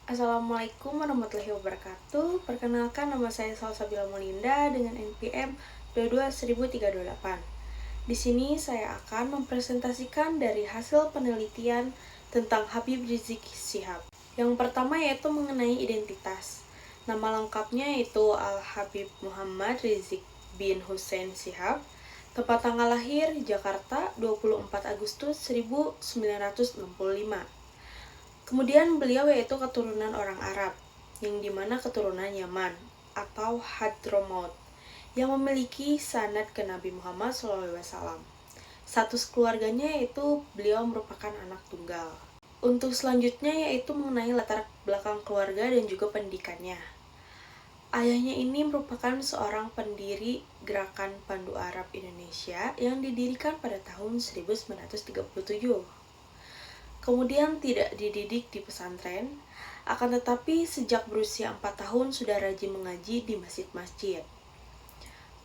Assalamualaikum warahmatullahi wabarakatuh. Perkenalkan, nama saya Salsabila Molinda dengan NPM 22.1038. Di sini saya akan mempresentasikan dari hasil penelitian tentang Habib Rizik Syihab. Yang pertama yaitu mengenai identitas. Nama lengkapnya yaitu Al-Habib Muhammad Rizik bin Hussein Syihab. Tempat tanggal lahir Jakarta 24 Agustus 1965. Kemudian beliau yaitu keturunan orang Arab, yang dimana keturunan Yaman atau Hadramaut, yang memiliki sanad ke Nabi Muhammad SAW. Status keluarganya yaitu beliau merupakan anak tunggal. Untuk selanjutnya yaitu mengenai latar belakang keluarga dan juga pendidikannya. Ayahnya ini merupakan seorang pendiri Gerakan Pandu Arab Indonesia yang didirikan pada tahun 1937. Kemudian tidak dididik di pesantren, akan tetapi sejak berusia 4 tahun sudah rajin mengaji di masjid-masjid.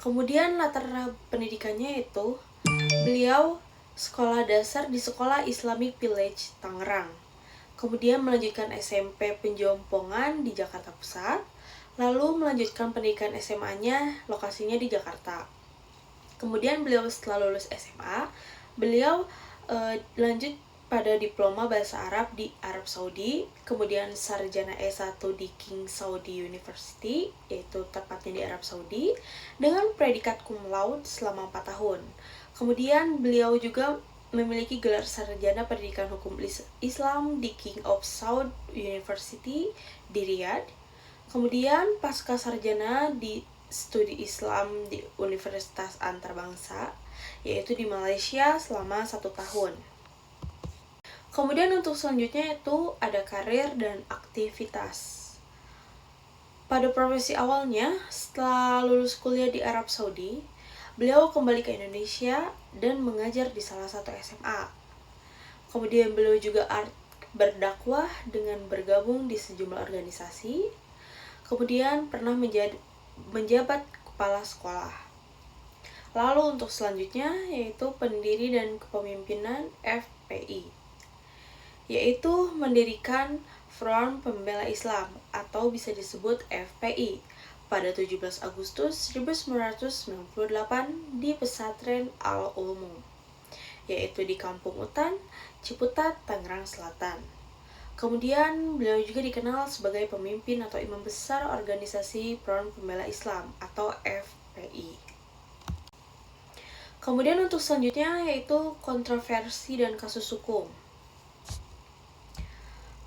Kemudian latar pendidikannya itu beliau sekolah dasar di Sekolah Islamic Village Tangerang. Kemudian melanjutkan SMP Penjompongan di Jakarta Pusat, lalu melanjutkan pendidikan SMA-nya lokasinya di Jakarta. Kemudian beliau setelah lulus SMA, beliau lanjut pada diploma bahasa Arab di Arab Saudi, kemudian sarjana S1 di King Saudi University, yaitu tepatnya di Arab Saudi, dengan predikat cum laude selama 4 tahun. Kemudian beliau juga memiliki gelar sarjana pendidikan hukum Islam di King of Saud University di Riyadh. Kemudian pasca sarjana di studi Islam di Universitas Antarbangsa, yaitu di Malaysia selama 1 tahun. Kemudian untuk selanjutnya itu ada karir dan aktivitas. Pada profesi awalnya, setelah lulus kuliah di Arab Saudi, beliau kembali ke Indonesia dan mengajar di salah satu SMA. Kemudian beliau juga berdakwah dengan bergabung di sejumlah organisasi. Kemudian pernah menjabat kepala sekolah. Lalu untuk selanjutnya yaitu pendiri dan kepemimpinan FPI, yaitu mendirikan Front Pembela Islam atau bisa disebut FPI pada 17 Agustus 1998 di Pesantren Al-Ulum, yaitu di Kampung Utan, Ciputat, Tangerang Selatan. Kemudian beliau juga dikenal sebagai pemimpin atau imam besar organisasi Front Pembela Islam atau FPI. Kemudian untuk selanjutnya yaitu kontroversi dan kasus hukum.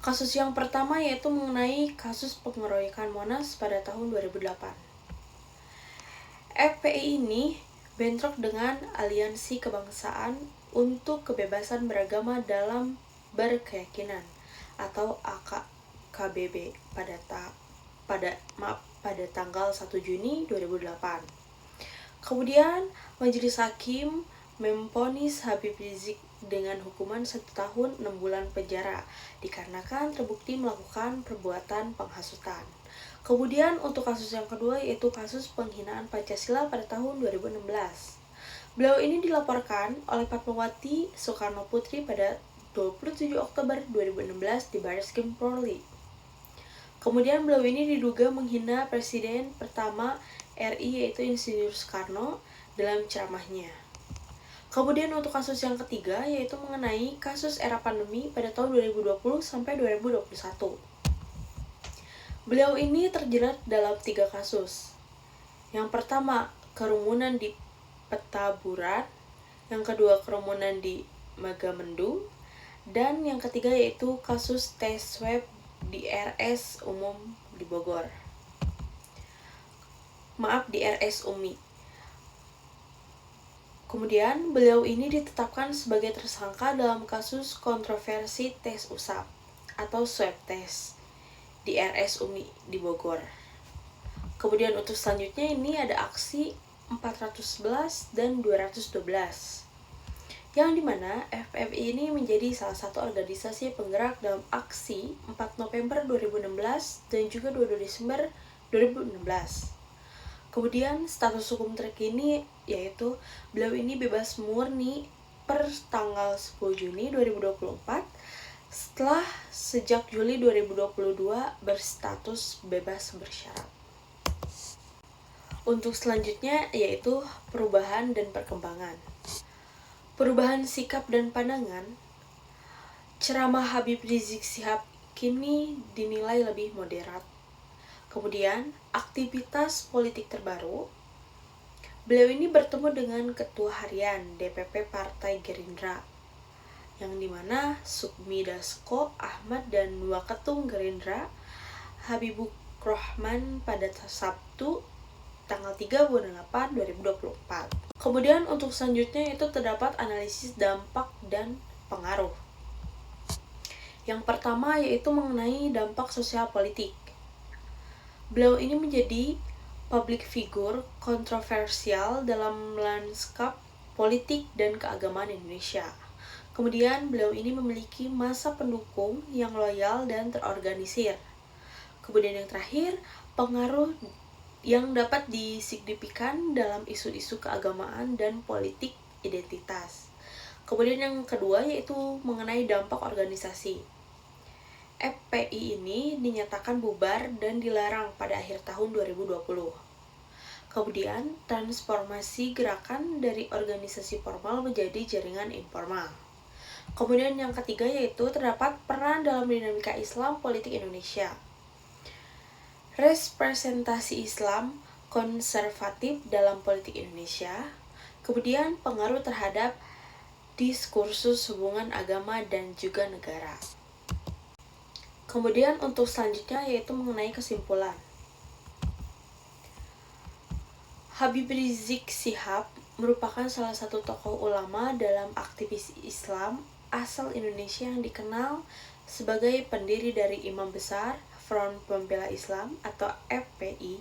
Kasus yang pertama yaitu mengenai kasus pengeroyokan Monas pada tahun 2008. FPI ini bentrok dengan Aliansi Kebangsaan untuk Kebebasan Beragama dalam Berkeyakinan atau AKKBB pada tanggal 1 Juni 2008. Kemudian Majelis Hakim memvonis Habib Rizik dengan hukuman 1 tahun 6 bulan penjara dikarenakan terbukti melakukan perbuatan penghasutan. Kemudian untuk kasus yang kedua yaitu kasus penghinaan Pancasila pada tahun 2016. Beliau ini dilaporkan oleh Fatmawati Soekarno Putri pada 27 Oktober 2016 di Barreskrim Polri. Kemudian beliau ini diduga menghina Presiden pertama RI yaitu Insinyur Soekarno dalam ceramahnya. Kemudian untuk kasus yang ketiga yaitu mengenai kasus era pandemi pada tahun 2020 sampai 2021. Beliau ini terjerat dalam 3 kasus. Yang pertama, kerumunan di Petamburan, yang kedua kerumunan di Megamendung, dan yang ketiga yaitu kasus tes swab di RS Umum di Bogor. Di RS Umi. Kemudian beliau ini ditetapkan sebagai tersangka dalam kasus kontroversi tes usap atau swab test di RS Umi di Bogor. Kemudian untuk selanjutnya ini ada aksi 411 dan 212, yang dimana FPI ini menjadi salah satu organisasi penggerak dalam aksi 4 November 2016 dan juga 2 Desember 2016. Kemudian status hukum terkini yaitu beliau ini bebas murni per tanggal 10 Juni 2024 sejak Juli 2022 berstatus bebas bersyarat. Untuk selanjutnya yaitu perubahan dan perkembangan. Perubahan sikap dan pandangan. Ceramah Habib Rizik Syihab kini dinilai lebih moderat. Kemudian, aktivitas politik terbaru. Beliau ini bertemu dengan Ketua Harian DPP Partai Gerindra, yang dimana Sukmi Dasko Ahmad dan Waketum Gerindra Habibur Rahman pada Sabtu tanggal 3 bulan 8 2024. Kemudian untuk selanjutnya itu terdapat analisis dampak dan pengaruh. Yang pertama yaitu mengenai dampak sosial politik. Beliau ini menjadi public figure kontroversial dalam lanskap politik dan keagamaan Indonesia. Kemudian beliau ini memiliki massa pendukung yang loyal dan terorganisir. Kemudian yang terakhir, pengaruh yang dapat disignifikan dalam isu-isu keagamaan dan politik identitas. Kemudian yang kedua yaitu mengenai dampak organisasi. FPI ini dinyatakan bubar dan dilarang pada akhir tahun 2020. Kemudian transformasi gerakan dari organisasi formal menjadi jaringan informal. Kemudian yang ketiga yaitu terdapat peran dalam dinamika Islam politik Indonesia. Representasi Islam konservatif dalam politik Indonesia. Kemudian pengaruh terhadap diskursus hubungan agama dan juga negara. Kemudian untuk selanjutnya yaitu mengenai kesimpulan. Habib Rizik Syihab merupakan salah satu tokoh ulama dalam aktivis Islam asal Indonesia yang dikenal sebagai pendiri dari Imam Besar Front Pembela Islam atau FPI.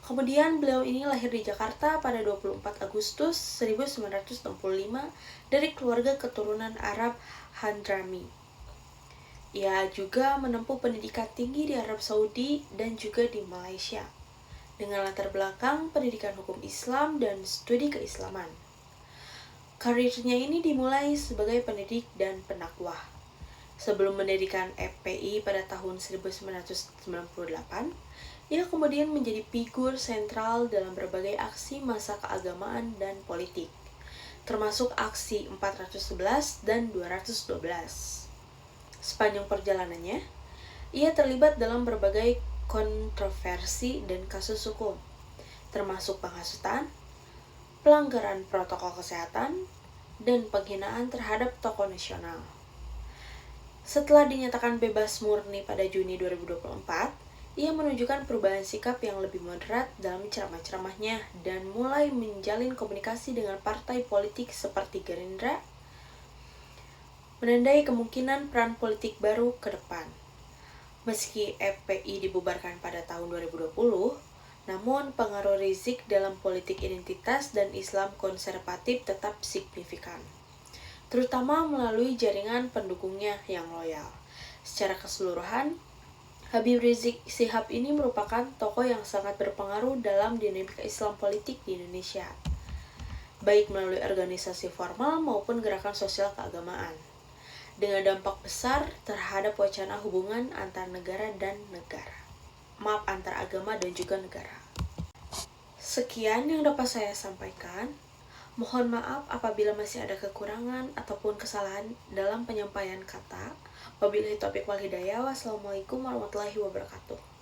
Kemudian beliau ini lahir di Jakarta pada 24 Agustus 1965 dari keluarga keturunan Arab Hadrami. Ia juga menempuh pendidikan tinggi di Arab Saudi dan juga di Malaysia, dengan latar belakang pendidikan hukum Islam dan studi keislaman. Karirnya ini dimulai sebagai pendidik dan pendakwah. Sebelum mendirikan FPI pada tahun 1998, ia kemudian menjadi figur sentral dalam berbagai aksi massa keagamaan dan politik, termasuk aksi 411 dan 212. Sepanjang perjalanannya, ia terlibat dalam berbagai kontroversi dan kasus hukum, termasuk penghasutan, pelanggaran protokol kesehatan, dan penghinaan terhadap tokoh nasional. Setelah dinyatakan bebas murni pada Juni 2024, ia menunjukkan perubahan sikap yang lebih moderat dalam ceramah-ceramahnya dan mulai menjalin komunikasi dengan partai politik seperti Gerindra, menandai kemungkinan peran politik baru ke depan. Meski FPI dibubarkan pada tahun 2020, namun pengaruh Rizik dalam politik identitas dan Islam konservatif tetap signifikan, terutama melalui jaringan pendukungnya yang loyal. Secara keseluruhan, Habib Rizik Syihab ini merupakan tokoh yang sangat berpengaruh dalam dinamika Islam politik di Indonesia, baik melalui organisasi formal maupun gerakan sosial keagamaan, dengan dampak besar terhadap wacana hubungan antar negara dan negara. Antar agama dan juga negara. Sekian yang dapat saya sampaikan. Mohon maaf apabila masih ada kekurangan ataupun kesalahan dalam penyampaian kata. Wabillahi taufiq wal hidayah. Wassalamualaikum warahmatullahi wabarakatuh.